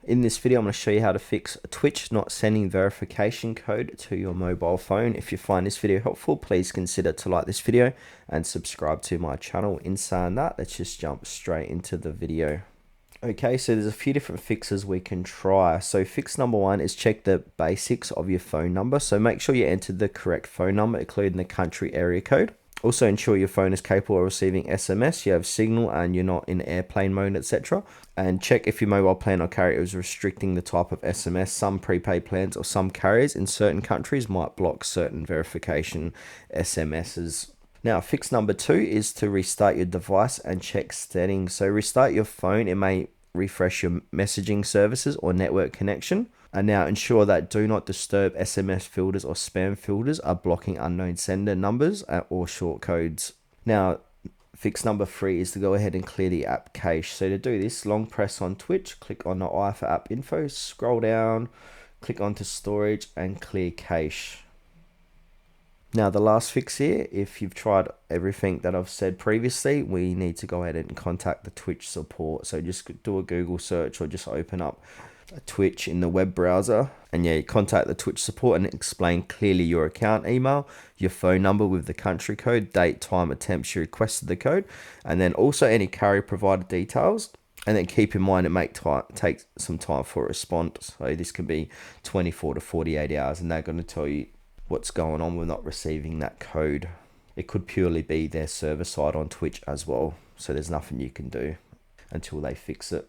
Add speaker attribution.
Speaker 1: In this video, I'm going to show you how to fix Twitch not sending verification code to your mobile phone. If you find this video helpful, please consider to like this video and subscribe to my channel. In saying that, let's just jump straight into the video. Okay, so there's a few different fixes we can try. So fix number one is check the basics of your phone number. So make sure you enter the correct phone number, including the country area code. Also ensure your phone is capable of receiving SMS, you have signal and you're not in airplane mode, etc. And check if your mobile plan or carrier is restricting the type of SMS. Some prepaid plans or some carriers in certain countries might block certain verification SMSs. Now, fix number two is to restart your device and check settings. So restart your phone, it may refresh your messaging services or network connection. And now ensure that do not disturb SMS filters or spam filters are blocking unknown sender numbers or short codes. Now, fix number three is to go ahead and clear the app cache. So to do this, long press on Twitch, click on the I for app info, scroll down, click onto storage and clear cache. Now the last fix here, if you've tried everything that I've said previously, we need to go ahead and contact the Twitch support. So just do a Google search or just open up a Twitch in the web browser and yeah, contact the Twitch support and explain clearly your account email, your phone number with the country code, date, time, attempts you requested the code, and then also any carrier provided details. And then keep in mind it take some time for a response. So this can be 24 to 48 hours and they're going to tell you what's going on with not receiving that code. It could purely be their server side on Twitch as well. So there's nothing you can do until they fix it.